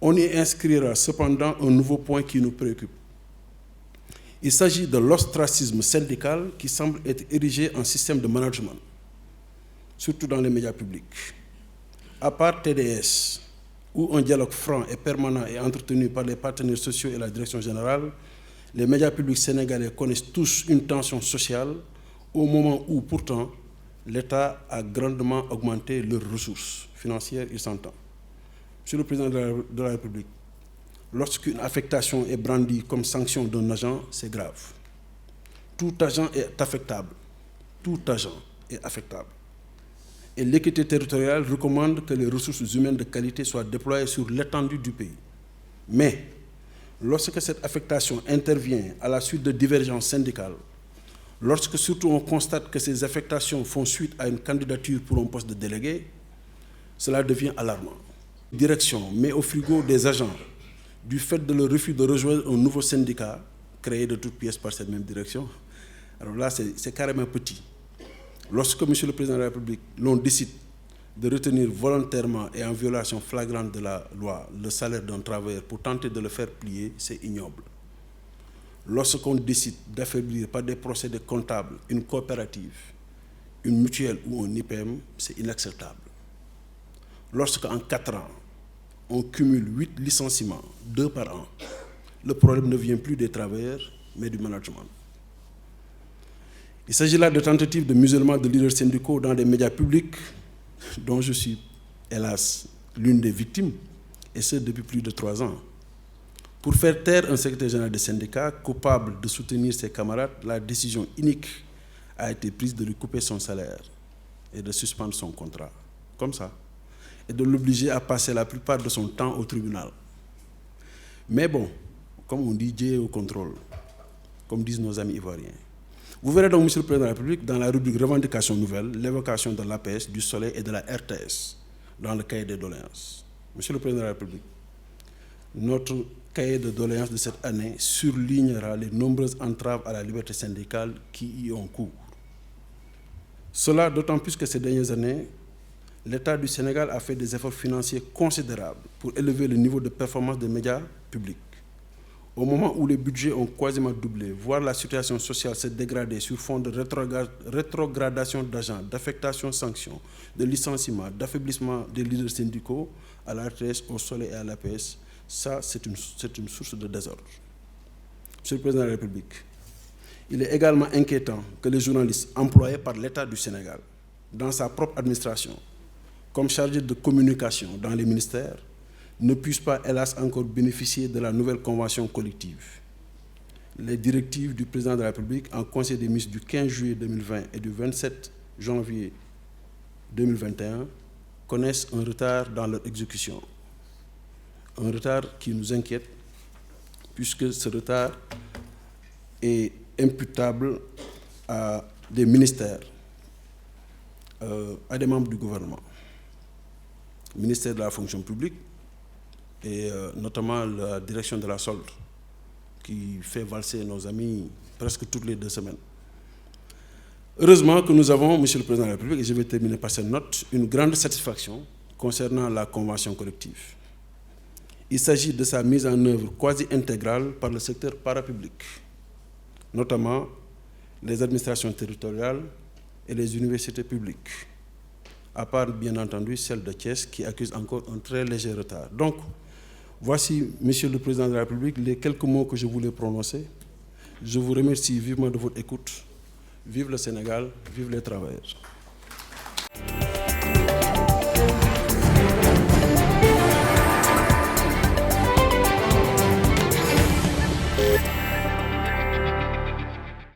On y inscrira cependant un nouveau point qui nous préoccupe. Il s'agit de l'ostracisme syndical qui semble être érigé en système de management, surtout dans les médias publics. À part TDS, où un dialogue franc et permanent est entretenu par les partenaires sociaux et la direction générale, les médias publics sénégalais connaissent tous une tension sociale au moment où, pourtant, l'État a grandement augmenté leurs ressources financières, il s'entend. Monsieur le Président de la République, lorsqu'une affectation est brandie comme sanction d'un agent, c'est grave. Tout agent est affectable. Tout agent est affectable. Et l'équité territoriale recommande que les ressources humaines de qualité soient déployées sur l'étendue du pays. Mais, lorsque cette affectation intervient à la suite de divergences syndicales, lorsque surtout on constate que ces affectations font suite à une candidature pour un poste de délégué, cela devient alarmant. La direction met au frigo des agents du fait de leur refus de rejoindre un nouveau syndicat créé de toutes pièces par cette même direction. Alors là, c'est carrément petit. Lorsque, Monsieur le Président de la République, l'on décide de retenir volontairement et en violation flagrante de la loi le salaire d'un travailleur pour tenter de le faire plier, c'est ignoble. Lorsqu'on décide d'affaiblir par des procédés comptables une coopérative, une mutuelle ou un IPM, c'est inacceptable. Lorsqu'en 4 ans, on cumule 8 licenciements, 2 par an, le problème ne vient plus des travailleurs, mais du management. Il s'agit là de tentatives de musellement de leaders syndicaux dans des médias publics dont je suis, hélas, l'une des victimes, et ce depuis plus de 3 ans. Pour faire taire un secrétaire général des syndicats coupable de soutenir ses camarades, la décision unique a été prise de lui couper son salaire et de suspendre son contrat, comme ça, et de l'obliger à passer la plupart de son temps au tribunal. Mais bon, comme on dit, Dieu est au contrôle, comme disent nos amis ivoiriens. Vous verrez donc, Monsieur le Président de la République, dans la rubrique revendications nouvelles, l'évocation de l'APS, du Soleil et de la RTS dans le cahier des doléances. Monsieur le Président de la République, notre cahier de doléances de cette année surlignera les nombreuses entraves à la liberté syndicale qui y ont cours. Cela d'autant plus que ces dernières années, l'État du Sénégal a fait des efforts financiers considérables pour élever le niveau de performance des médias publics. Au moment où les budgets ont quasiment doublé, voir la situation sociale se dégrader sur fond de rétrogradation d'agents, d'affectation sanctions, de licenciements, d'affaiblissement des leaders syndicaux à la RTS, au Soleil et à l'APS, ça, c'est une source de désordre. Monsieur le Président de la République, il est également inquiétant que les journalistes employés par l'État du Sénégal, dans sa propre administration, comme chargés de communication dans les ministères, ne puissent pas, hélas, encore bénéficier de la nouvelle convention collective. Les directives du Président de la République en Conseil des ministres du 15 juillet 2020 et du 27 janvier 2021 connaissent un retard dans leur exécution. Un retard qui nous inquiète, puisque ce retard est imputable à des ministères, à des membres du gouvernement. Ministère de la fonction publique et notamment la direction de la solde, qui fait valser nos amis presque toutes les 2 semaines. Heureusement que nous avons, Monsieur le Président de la République, et je vais terminer par cette note, une grande satisfaction concernant la convention collective. Il s'agit de sa mise en œuvre quasi intégrale par le secteur parapublic, notamment les administrations territoriales et les universités publiques, à part bien entendu celle de Thiès qui accuse encore un très léger retard. Donc, voici, Monsieur le Président de la République, les quelques mots que je voulais prononcer. Je vous remercie vivement de votre écoute. Vive le Sénégal, vive les travailleurs.